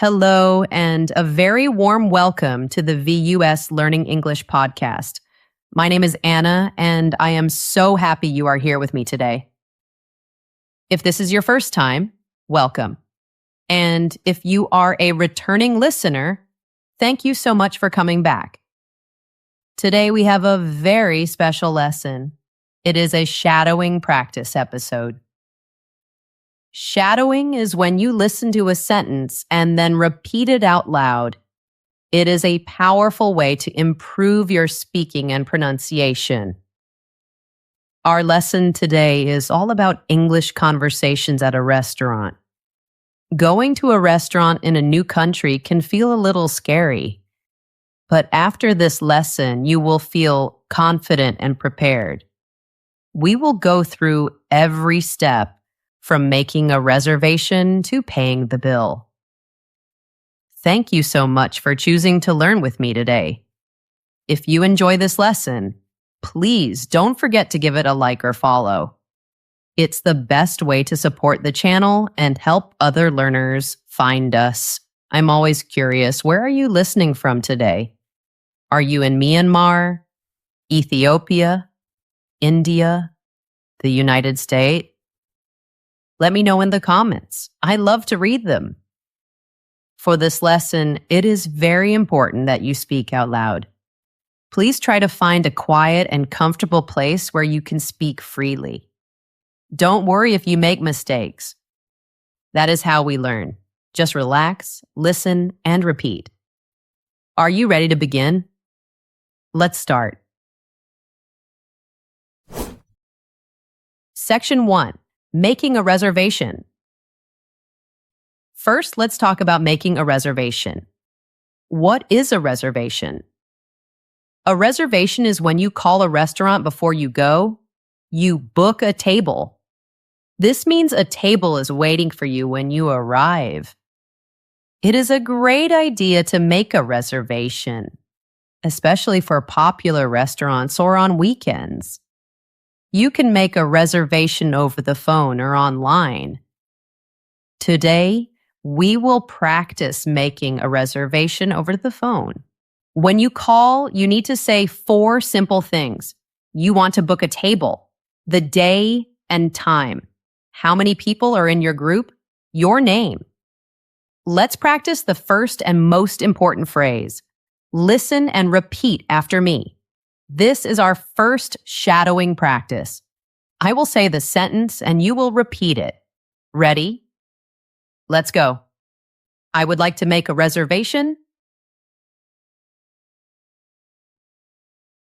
Hello, and a very warm welcome to the VUS Learning English podcast. My name is Anna, and I am so happy you are here with me today. If this is your first time, welcome. And if you are a returning listener, thank you so much for coming back. Today we have a very special lesson. It is a shadowing practice episode. Shadowing is when you listen to a sentence and then repeat it out loud. It is a powerful way to improve your speaking and pronunciation. Our lesson today is all about English conversations at a restaurant. Going to a restaurant in a new country can feel a little scary, but after this lesson, you will feel confident and prepared. We will go through every step from making a reservation to paying the bill. Thank you so much for choosing to learn with me today. If you enjoy this lesson, please don't forget to give it a like or follow. It's the best way to support the channel and help other learners find us. I'm always curious, where are you listening from today? Are you in Myanmar, Ethiopia, India, the United States? Let me know in the comments. I love to read them. For this lesson, it is very important that you speak out loud. Please try to find a quiet and comfortable place where you can speak freely. Don't worry if you make mistakes. That is how we learn. Just relax, listen, and repeat. Are you ready to begin? Let's start. Section 1. Making a reservation. First, let's talk about making a reservation. What is a reservation? A reservation is when you call a restaurant before you go. You book a table. This means a table is waiting for you when you arrive. It is a great idea to make a reservation, especially for popular restaurants or on weekends. You can make a reservation over the phone or online. Today, we will practice making a reservation over the phone. When you call, you need to say 4 simple things. You want to book a table, the day and time, how many people are in your group, your name. Let's practice the first and most important phrase. Listen and repeat after me. This is our first shadowing practice. I will say the sentence and you will repeat it. Ready? Let's go. I would like to make a reservation.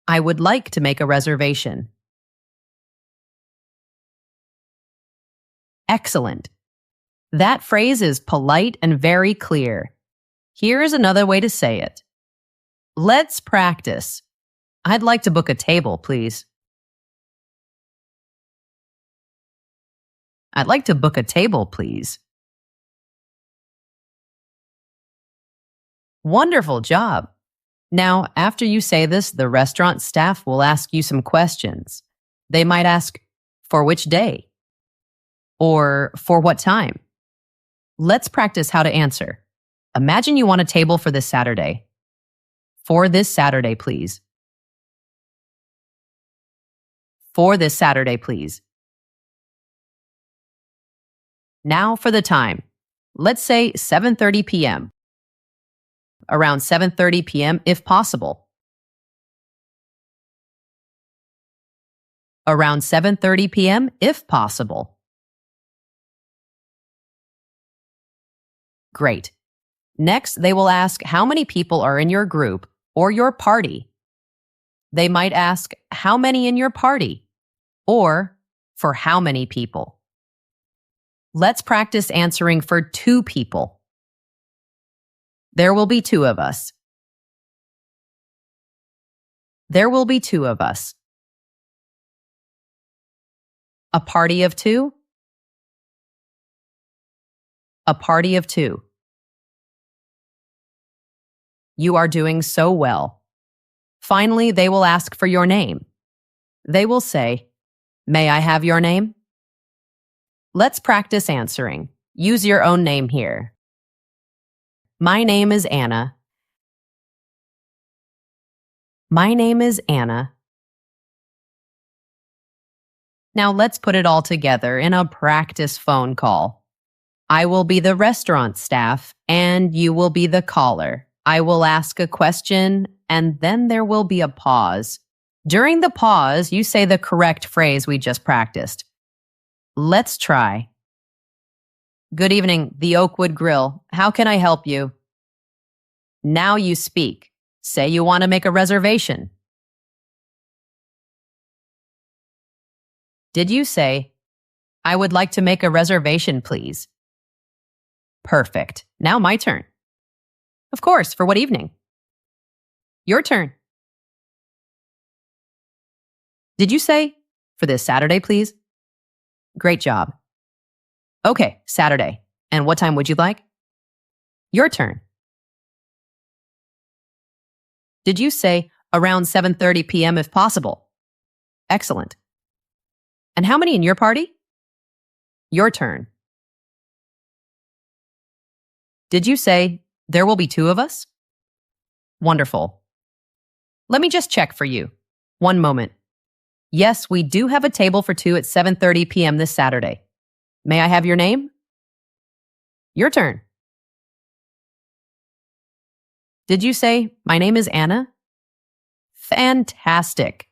I would like to make a reservation. Excellent. That phrase is polite and very clear. Here is another way to say it. Let's practice. I'd like to book a table, please. I'd like to book a table, please. Wonderful job. Now, after you say this, the restaurant staff will ask you some questions. They might ask, for which day? Or for what time? Let's practice how to answer. Imagine you want a table for this Saturday. For this Saturday, please. For this Saturday, please. Now for the time. Let's say 7:30 p.m. Around 7:30 p.m. if possible. Around 7:30 p.m. if possible. Great. Next, they will ask how many people are in your group or your party. They might ask, how many in your party? Or, for how many people? Let's practice answering for 2 people. There will be 2 of us. There will be 2 of us. A party of 2? A party of 2. You are doing so well. Finally, they will ask for your name. They will say, may I have your name? Let's practice answering. Use your own name here. My name is Anna. My name is Anna. Now let's put it all together in a practice phone call. I will be the restaurant staff and you will be the caller. I will ask a question and then there will be a pause. During the pause, you say the correct phrase we just practiced. Let's try. Good evening, the Oakwood Grill. How can I help you? Now you speak. Say you want to make a reservation. Did you say, I would like to make a reservation, please? Perfect. Now my turn. Of course, for what evening? Your turn. Did you say, for this Saturday, please? Great job. Okay, Saturday. And what time would you like? Your turn. Did you say around 7:30 p.m. if possible? Excellent. And how many in your party? Your turn. Did you say there will be 2 of us? Wonderful. Let me just check for you. One moment. Yes, we do have a table for 2 at 7:30 p.m. this Saturday. May I have your name? Your turn. Did you say, my name is Anna? Fantastic.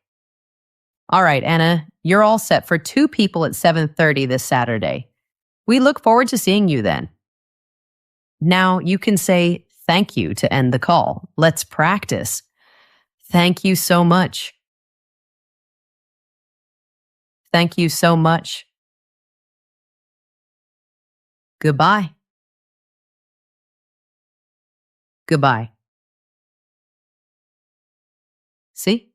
All right, Anna, you're all set for 2 people at 7:30 this Saturday. We look forward to seeing you then. Now you can say thank you to end the call. Let's practice. Thank you so much. Thank you so much. Goodbye. Goodbye. See?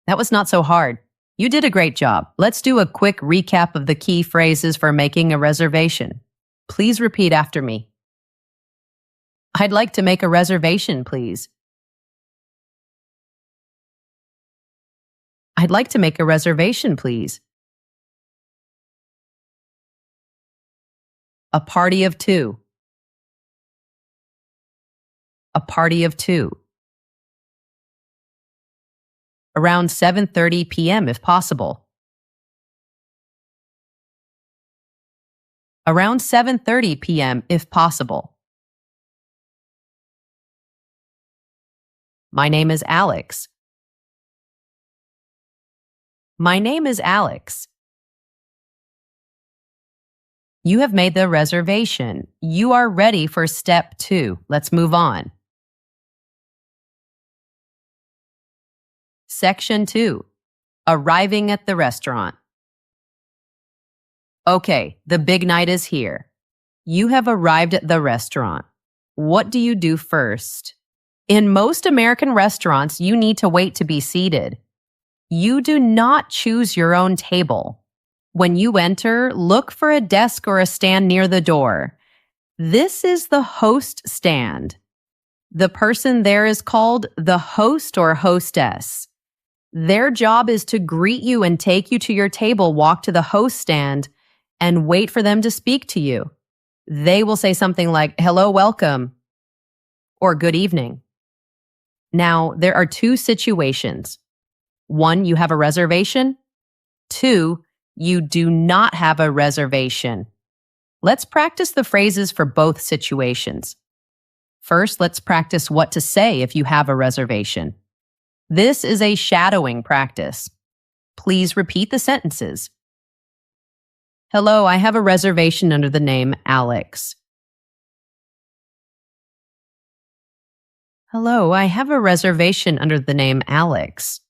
That was not so hard. You did a great job. Let's do a quick recap of the key phrases for making a reservation. Please repeat after me. I'd like to make a reservation, please. I'd like to make a reservation, please. A party of 2. A party of 2. Around 7:30 p.m. if possible. Around 7:30 p.m. if possible. My name is Alex. My name is Alex. You have made the reservation. You are ready for step 2. Let's move on. Section 2. Arriving at the restaurant. Okay, the big night is here. You have arrived at the restaurant. What do you do first? In most American restaurants, you need to wait to be seated. You do not choose your own table. When you enter, look for a desk or a stand near the door. This is the host stand. The person there is called the host or hostess. Their job is to greet you and take you to your table, walk to the host stand, and wait for them to speak to you. They will say something like, hello, welcome, or good evening. Now, there are 2 situations. 1, you have a reservation. 2, you do not have a reservation. Let's practice the phrases for both situations. First, let's practice what to say if you have a reservation. This is a shadowing practice. Please repeat the sentences. Hello, I have a reservation under the name Alex. Hello, I have a reservation under the name Alex.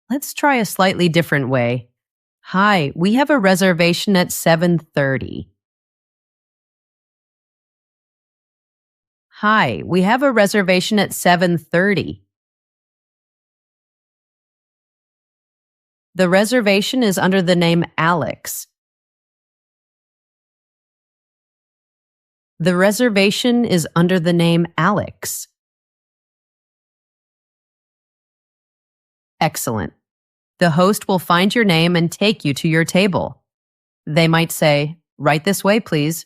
Let's try a slightly different way. Hi, we have a reservation at 7:30. Hi, we have a reservation at 7:30. The reservation is under the name Alex. The reservation is under the name Alex. Excellent. The host will find your name and take you to your table. They might say, Right this way, please.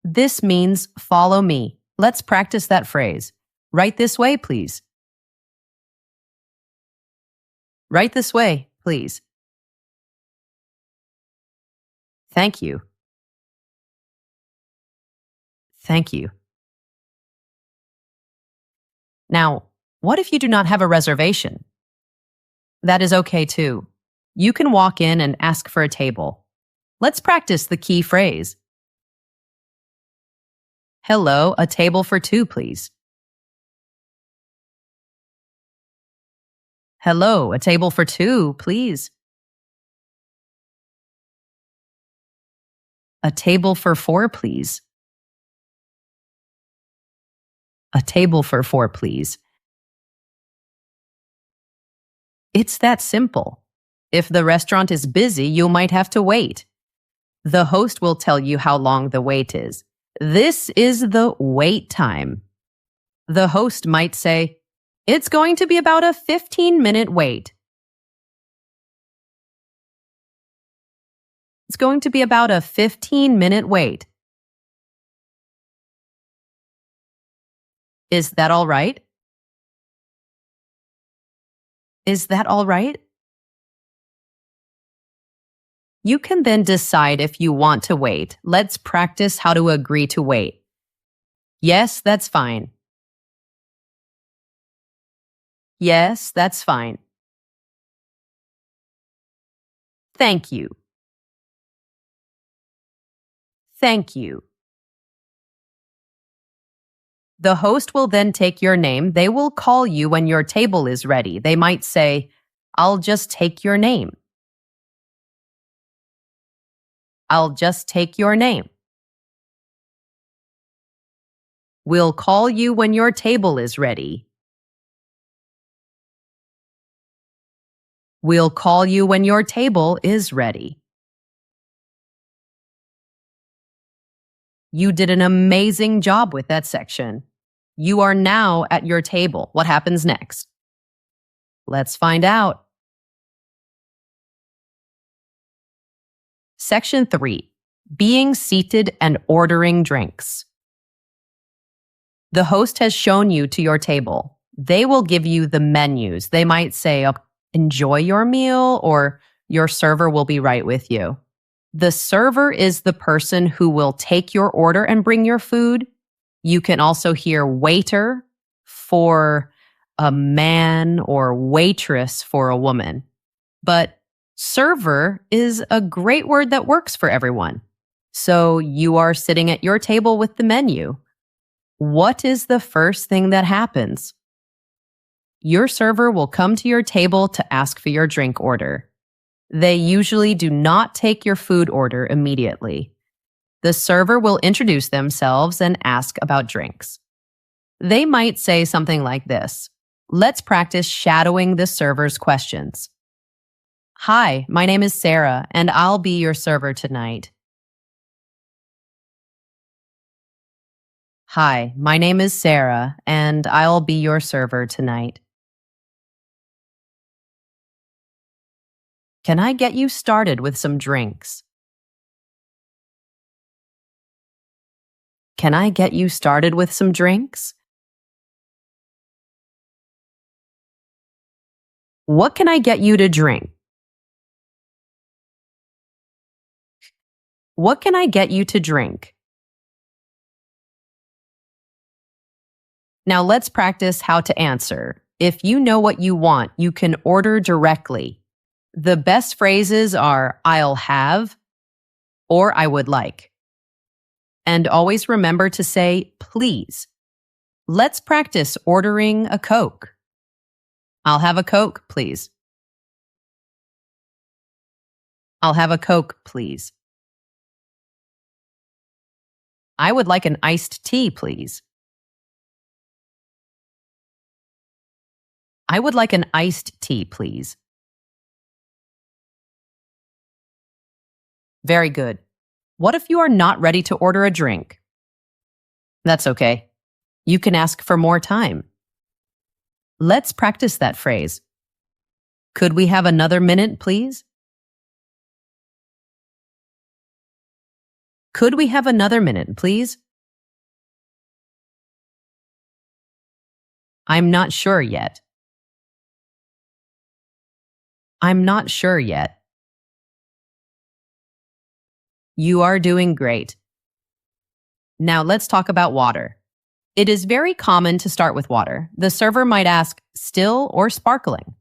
This means follow me. Let's practice that phrase. Right this way, please. Right this way, please. Thank you. Thank you. Now, what if you do not have a reservation? That is okay too. You can walk in and ask for a table. Let's practice the key phrase. Hello, a table for two, please. Hello, a table for two, please. A table for four, please. A table for four, please. It's that simple. If the restaurant is busy, you might have to wait. The host will tell you how long the wait is. This is the wait time. The host might say, it's going to be about a 15-minute wait. It's going to be about a 15-minute wait. Is that all right? Is that all right? You can then decide if you want to wait. Let's practice how to agree to wait. Yes, that's fine. Yes, that's fine. Thank you. Thank you. The host will then take your name. They will call you when your table is ready. They might say, I'll just take your name. I'll just take your name. We'll call you when your table is ready. We'll call you when your table is ready. You did an amazing job with that section. You are now at your table. What happens next? Let's find out. Section 3. Being seated and ordering drinks. The host has shown you to your table. They will give you the menus. They might say, enjoy your meal, or your server will be right with you. The server is the person who will take your order and bring your food. You can also hear waiter for a man or waitress for a woman. But server is a great word that works for everyone. So you are sitting at your table with the menu. What is the first thing that happens? Your server will come to your table to ask for your drink order. They usually do not take your food order immediately. The server will introduce themselves and ask about drinks. They might say something like this. Let's practice shadowing the server's questions. Hi, my name is Sarah, and I'll be your server tonight. Hi, my name is Sarah, and I'll be your server tonight. Can I get you started with some drinks? Can I get you started with some drinks? What can I get you to drink? What can I get you to drink? Now let's practice how to answer. If you know what you want, you can order directly. The best phrases are I'll have or I would like. And always remember to say please. Let's practice ordering a Coke. I'll have a Coke, please. I'll have a Coke, please. I would like an iced tea, please. I would like an iced tea, please. Very good. What if you are not ready to order a drink? That's okay. You can ask for more time. Let's practice that phrase. Could we have another minute, please? Could we have another minute, please? I'm not sure yet. I'm not sure yet. You are doing great. Now let's talk about water. It is very common to start with water. The server might ask, still or sparkling?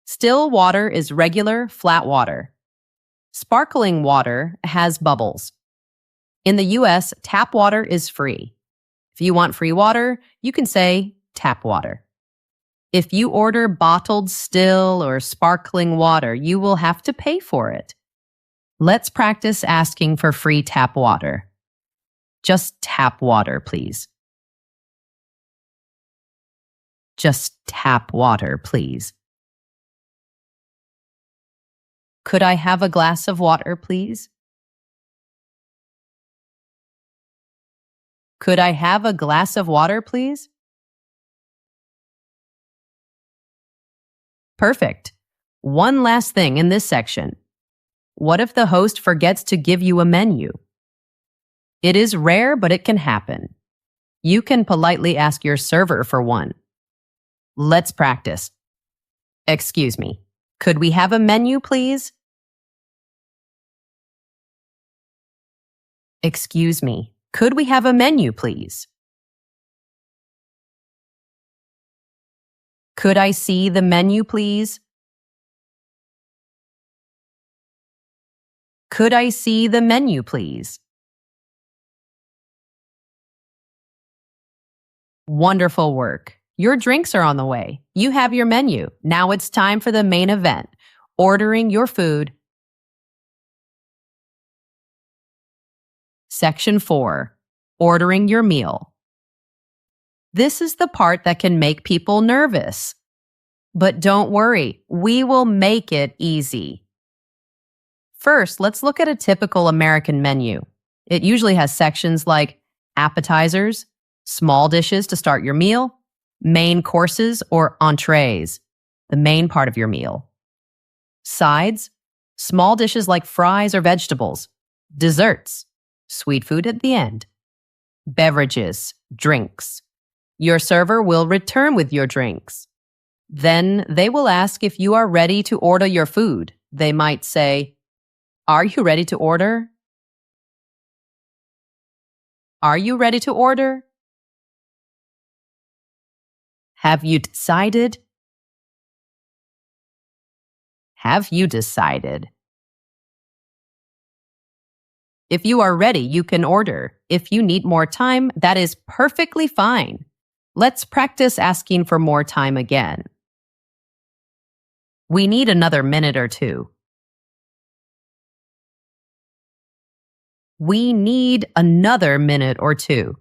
Still water is regular, flat water. Sparkling water has bubbles. In the US, tap water is free. If you want free water, you can say tap water. If you order bottled still or sparkling water, you will have to pay for it. Let's practice asking for free tap water. Just tap water, please. Just tap water, please. Could I have a glass of water, please? Could I have a glass of water, please? Perfect. One last thing in this section. What if the host forgets to give you a menu? It is rare, but it can happen. You can politely ask your server for one. Let's practice. Excuse me. Could we have a menu, please? Excuse me. Could we have a menu, please? Could I see the menu, please? Could I see the menu, please? Wonderful work. Your drinks are on the way. You have your menu. Now it's time for the main event, ordering your food. Section 4, ordering your meal. This is the part that can make people nervous. But don't worry, we will make it easy. First, let's look at a typical American menu. It usually has sections like appetizers, small dishes to start your meal, main courses or entrees, the main part of your meal. Sides, small dishes like fries or vegetables. Desserts, sweet food at the end. Beverages, drinks. Your server will return with your drinks. Then they will ask if you are ready to order your food. They might say, "Are you ready to order?" Are you ready to order? Have you decided? Have you decided? If you are ready, you can order. If you need more time, that is perfectly fine. Let's practice asking for more time again. We need another minute or two. We need another minute or two.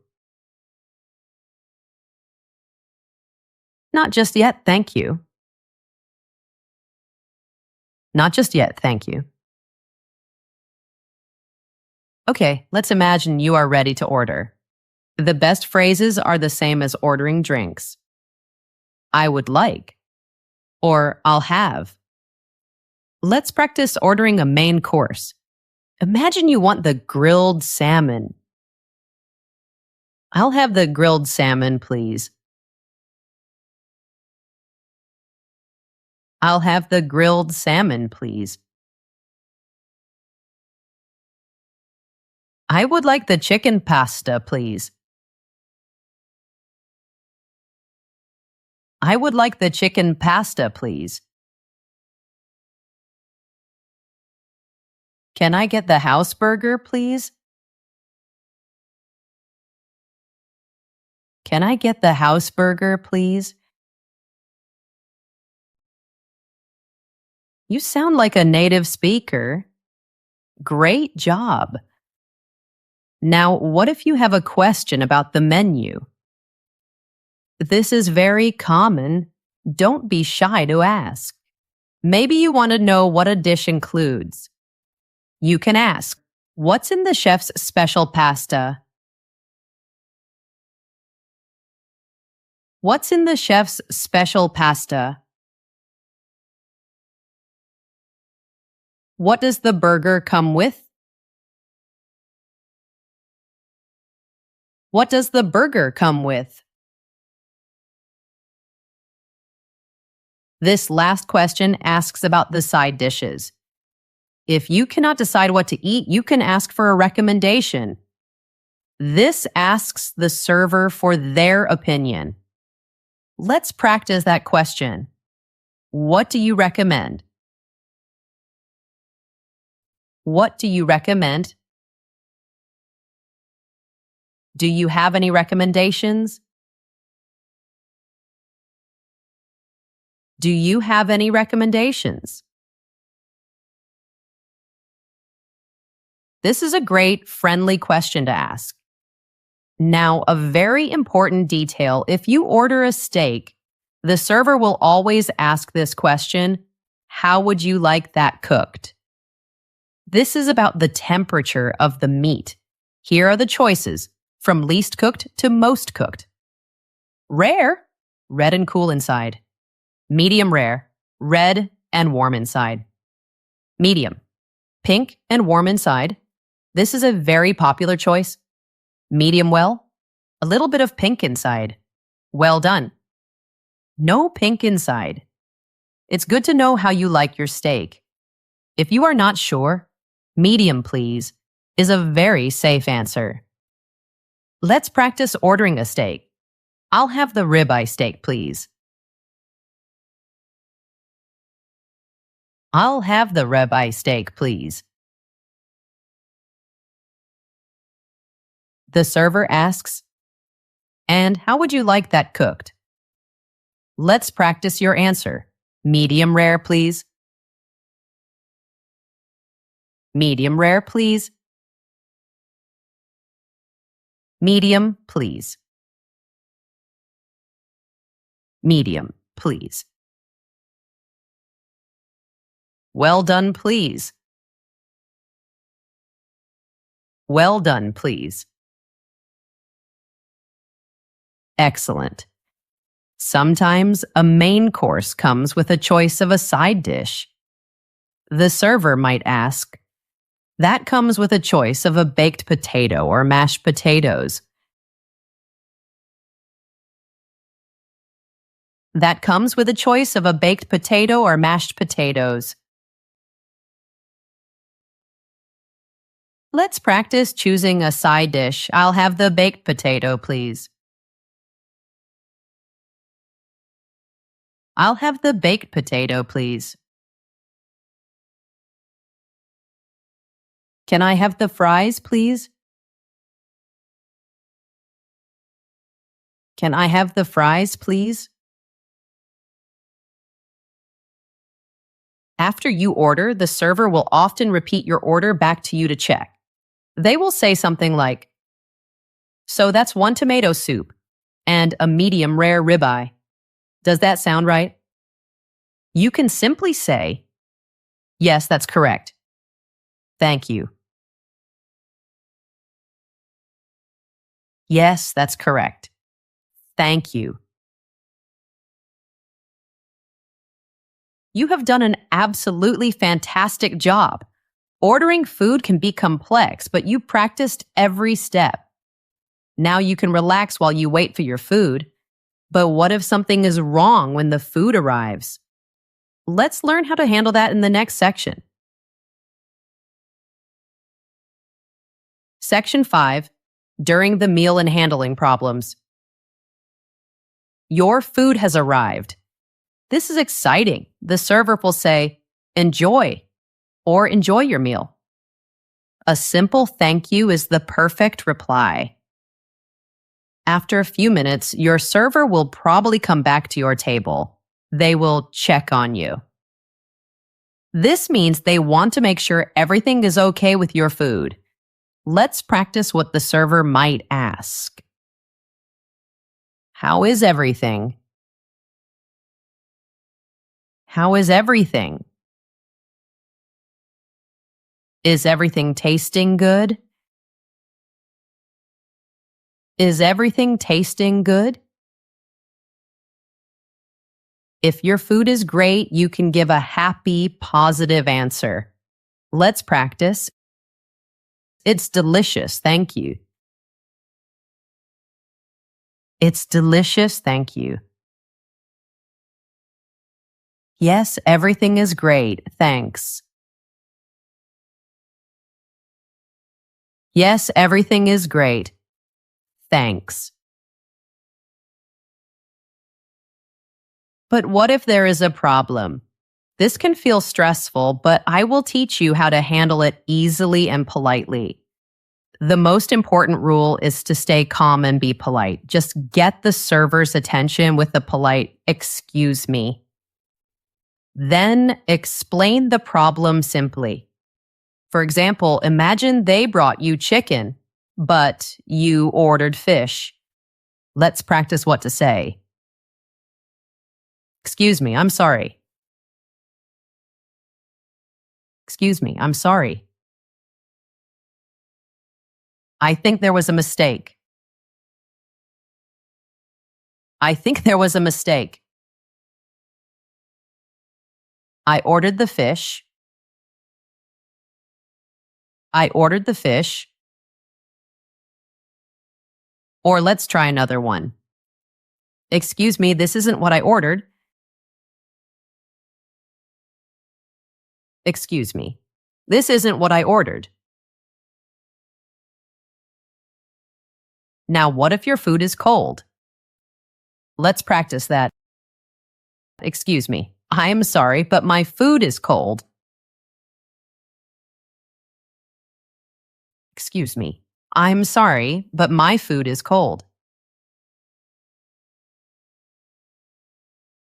Not just yet, thank you. Not just yet, thank you. Okay, let's imagine you are ready to order. The best phrases are the same as ordering drinks. I would like, or I'll have. Let's practice ordering a main course. Imagine you want the grilled salmon. I'll have the grilled salmon, please. I'll have the grilled salmon, please. I would like the chicken pasta, please. I would like the chicken pasta, please. Can I get the house burger, please? Can I get the house burger, please? You sound like a native speaker. Great job. Now, what if you have a question about the menu? This is very common. Don't be shy to ask. Maybe you want to know what a dish includes. You can ask, what's in the chef's special pasta? What's in the chef's special pasta? What does the burger come with? What does the burger come with? This last question asks about the side dishes. If you cannot decide what to eat, you can ask for a recommendation. This asks the server for their opinion. Let's practice that question. What do you recommend? What do you recommend? Do you have any recommendations? Do you have any recommendations? This is a great, friendly question to ask. Now, a very important detail, if you order a steak, the server will always ask this question, how would you like that cooked? This is about the temperature of the meat. Here are the choices, from least cooked to most cooked. Rare, red and cool inside. Medium rare, red and warm inside. Medium, pink and warm inside. This is a very popular choice. Medium well, a little bit of pink inside. Well done. No pink inside. It's good to know how you like your steak. If you are not sure, medium please is a very safe answer. Let's practice ordering a steak. I'll have the ribeye steak, please. I'll have the ribeye steak, please. The server asks, and how would you like that cooked? Let's practice your answer. Medium rare, please. Medium rare, please. Medium, please. Medium, please. Well done, please. Well done, please. Excellent. Sometimes a main course comes with a choice of a side dish. The server might ask, that comes with a choice of a baked potato or mashed potatoes. That comes with a choice of a baked potato or mashed potatoes. Let's practice choosing a side dish. I'll have the baked potato, please. I'll have the baked potato, please. Can I have the fries, please? Can I have the fries, please? After you order, the server will often repeat your order back to you to check. They will say something like, so that's 1 tomato soup and a medium rare ribeye. Does that sound right? You can simply say, yes, that's correct. Thank you. Yes, that's correct. Thank you. You have done an absolutely fantastic job. Ordering food can be complex, but you practiced every step. Now you can relax while you wait for your food. But what if something is wrong when the food arrives? Let's learn how to handle that in the next section. Section 5, during the meal and handling problems. Your food has arrived. This is exciting. The server will say, enjoy, or enjoy your meal. A simple thank you is the perfect reply. After a few minutes, your server will probably come back to your table. They will check on you. This means they want to make sure everything is okay with your food. Let's practice what the server might ask. How is everything? How is everything? Is everything tasting good? Is everything tasting good? If your food is great, you can give a happy, positive answer. Let's practice. It's delicious, thank you. It's delicious, thank you. Yes, everything is great, thanks. Yes, everything is great, thanks. But what if there is a problem? This can feel stressful, but I will teach you how to handle it easily and politely. The most important rule is to stay calm and be polite. Just get the server's attention with a polite, "Excuse me." Then explain the problem simply. For example, imagine they brought you chicken, but you ordered fish. Let's practice what to say. "Excuse me, I'm sorry." "Excuse me, I'm sorry. I think there was a mistake." "I think there was a mistake. I ordered the fish. I ordered the fish." Or let's try another one. "Excuse me, this isn't what I ordered." "Excuse me. This isn't what I ordered." Now, what if your food is cold? Let's practice that. "Excuse me. I am sorry, but my food is cold." "Excuse me. I'm sorry, but my food is cold."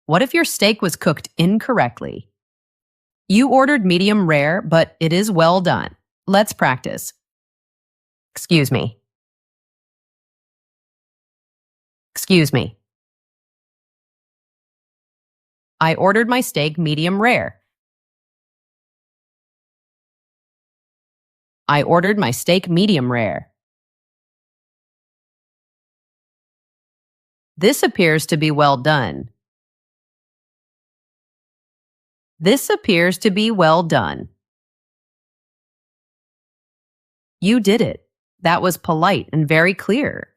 What if your steak was cooked incorrectly? You ordered medium rare, but it is well done. Let's practice. "Excuse me. Excuse me. I ordered my steak medium rare." I ordered my steak medium rare. This appears to be well done. This appears to be well done. You did it. That was polite and very clear.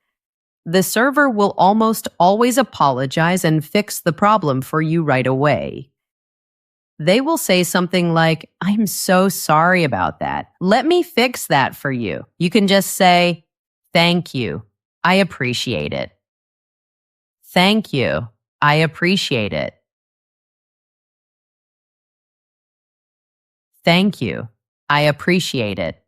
The server will almost always apologize and fix the problem for you right away. They will say something like, "I'm so sorry about that. Let me fix that for you." You can just say, "Thank you. I appreciate it." "Thank you. I appreciate it." "Thank you. I appreciate it."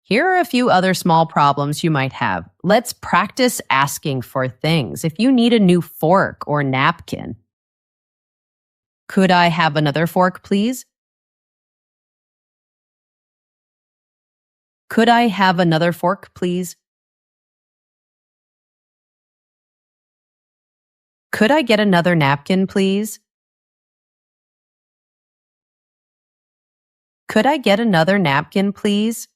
Here are a few other small problems you might have. Let's practice asking for things. If you need a new fork or napkin, "Could I have another fork, please?" "Could I have another fork, please?" "Could I get another napkin, please?" "Could I get another napkin, please?"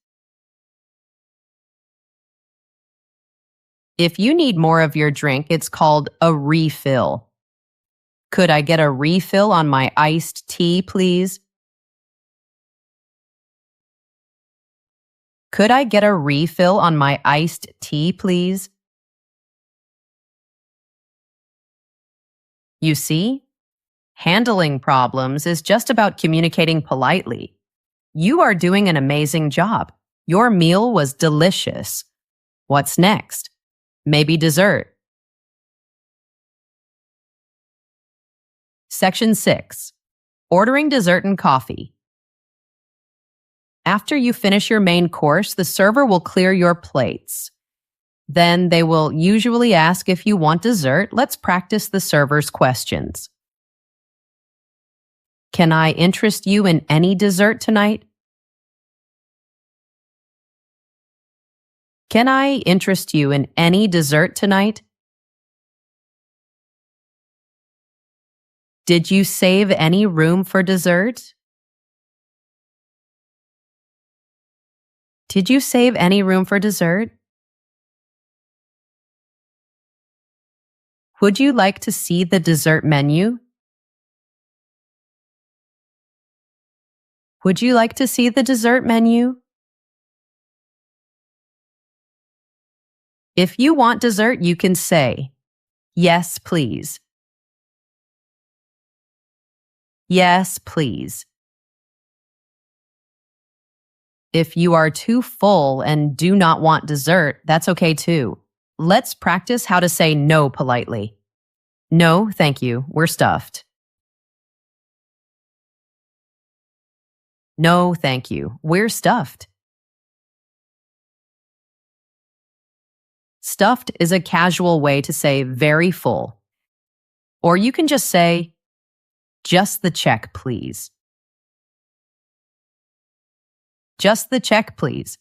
If you need more of your drink, it's called a refill. "Could I get a refill on my iced tea, please?" "Could I get a refill on my iced tea, please?" You see, handling problems is just about communicating politely. You are doing an amazing job. Your meal was delicious. What's next? Maybe dessert. Section 6. Ordering dessert and coffee. After you finish your main course, the server will clear your plates. Then they will usually ask if you want dessert. Let's practice the server's questions. "Can I interest you in any dessert tonight?" "Can I interest you in any dessert tonight?" "Did you save any room for dessert?" "Did you save any room for dessert?" "Would you like to see the dessert menu?" "Would you like to see the dessert menu?" If you want dessert, you can say, "Yes, please." "Yes, please." If you are too full and do not want dessert, that's okay too. Let's practice how to say no politely. "No, thank you. We're stuffed." "No, thank you. We're stuffed." Stuffed is a casual way to say very full. Or you can just say, "Just the check, please." "Just the check, please."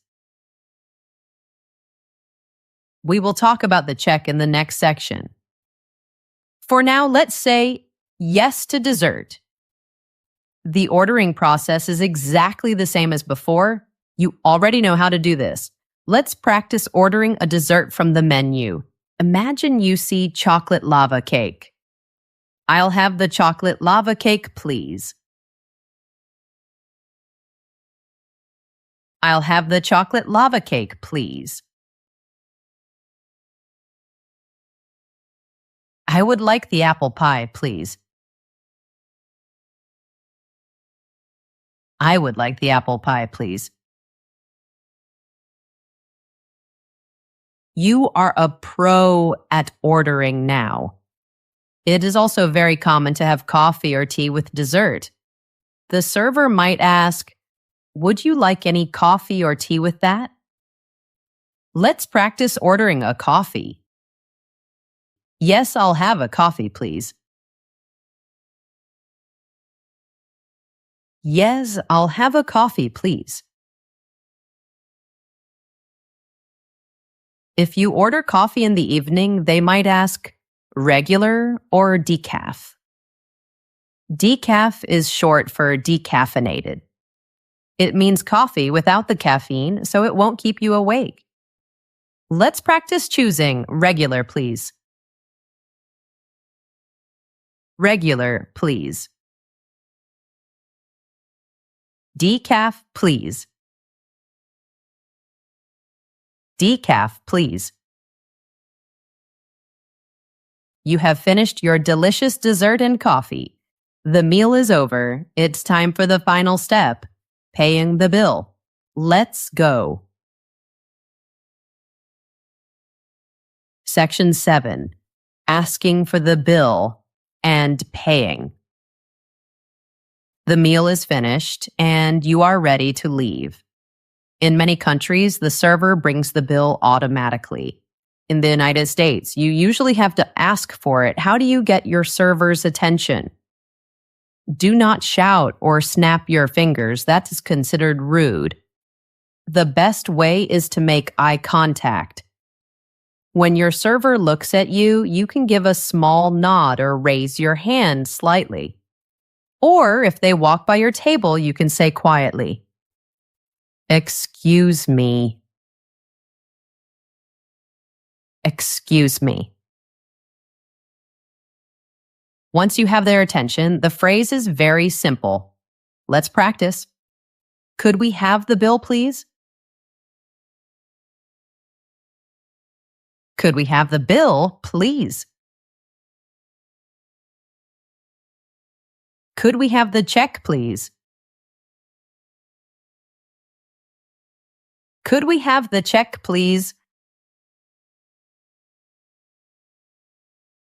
We will talk about the check in the next section. For now, let's say yes to dessert. The ordering process is exactly the same as before. You already know how to do this. Let's practice ordering a dessert from the menu. Imagine you see chocolate lava cake. "I'll have the chocolate lava cake, please." "I'll have the chocolate lava cake, please." "I would like the apple pie, please." "I would like the apple pie, please." You are a pro at ordering now. It is also very common to have coffee or tea with dessert. The server might ask, "Would you like any coffee or tea with that?" Let's practice ordering a coffee. "Yes, I'll have a coffee, please." "Yes, I'll have a coffee, please." If you order coffee in the evening, they might ask, "Regular or decaf?" Decaf is short for decaffeinated. It means coffee without the caffeine, so it won't keep you awake. Let's practice choosing regular, please. Regular, please. Decaf, please. Decaf, please. You have finished your delicious dessert and coffee. The meal is over. It's time for the final step, paying the bill. Let's go. Section 7. Asking for the bill and paying. The meal is finished and you are ready to leave. In many countries, the server brings the bill automatically. In the United States, you usually have to ask for it. How do you get your server's attention? Do not shout or snap your fingers. That is considered rude. The best way is to make eye contact. When your server looks at you, you can give a small nod or raise your hand slightly. Or if they walk by your table, you can say quietly, "Excuse me." Excuse me. Once you have their attention, the phrase is very simple. Let's practice. Could we have the bill, please? Could we have the bill, please? Could we have the check, please? Could we have the check, please?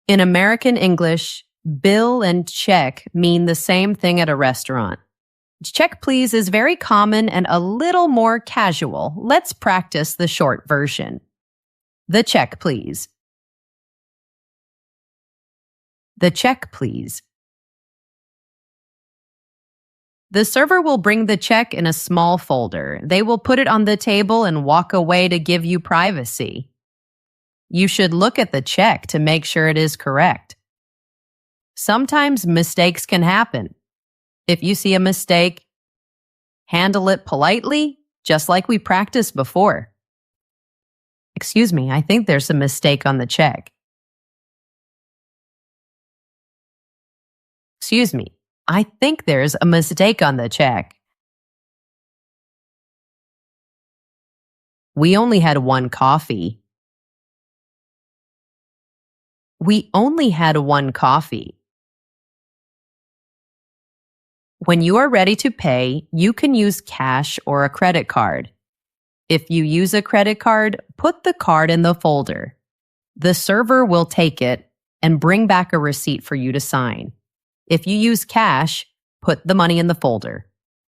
In American English, bill and check mean the same thing at a restaurant. Check, please is very common and a little more casual. Let's practice the short version. The check, please. The check, please. The server will bring the check in a small folder. They will put it on the table and walk away to give you privacy. You should look at the check to make sure it is correct. Sometimes mistakes can happen. If you see a mistake, handle it politely, just like we practiced before. "Excuse me, I think there's a mistake on the check." "Excuse me, I think there's a mistake on the check." "We only had one coffee." We only had one coffee. When you are ready to pay, you can use cash or a credit card. If you use a credit card, put the card in the folder. The server will take it and bring back a receipt for you to sign. If you use cash, put the money in the folder.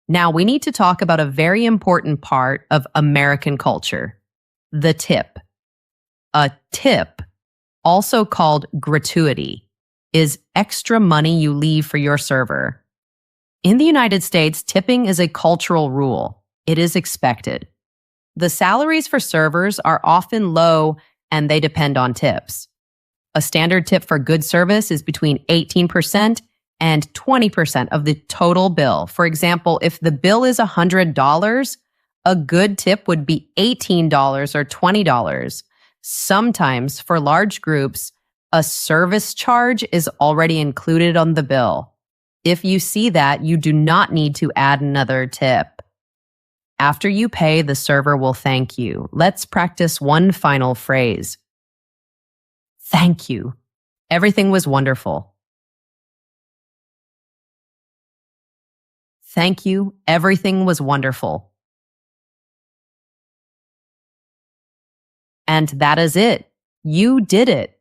Now we need to talk about a very important part of American culture, the tip. A tip, also called gratuity, is extra money you leave for your server. In the United States, tipping is a cultural rule. It is expected. The salaries for servers are often low and they depend on tips. A standard tip for good service is between 18% and 20% of the total bill. For example, if the bill is $100, a good tip would be $18 or $20. Sometimes, for large groups, a service charge is already included on the bill. If you see that, you do not need to add another tip. After you pay, the server will thank you. Let's practice one final phrase. Thank you. Everything was wonderful. Thank you. Everything was wonderful. And that is it. You did it.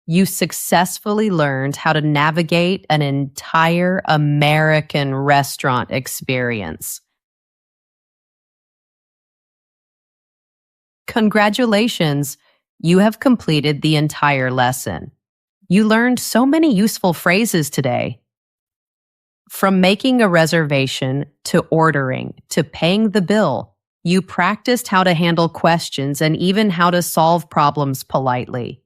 You successfully learned how to navigate an entire American restaurant experience. Congratulations! You have completed the entire lesson. You learned so many useful phrases today. From making a reservation to ordering to paying the bill, you practiced how to handle questions and even how to solve problems politely.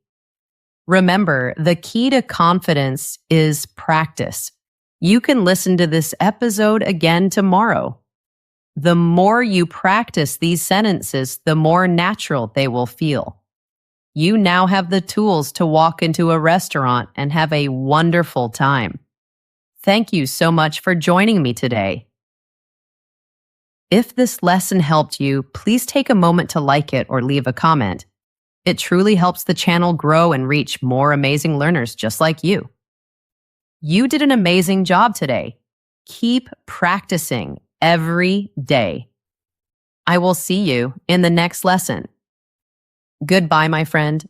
Remember, the key to confidence is practice. You can listen to this episode again tomorrow. The more you practice these sentences, the more natural they will feel. You now have the tools to walk into a restaurant and have a wonderful time. Thank you so much for joining me today. If this lesson helped you, please take a moment to like it or leave a comment. It truly helps the channel grow and reach more amazing learners just like you. You did an amazing job today. Keep practicing every day. I will see you in the next lesson. Goodbye, my friend.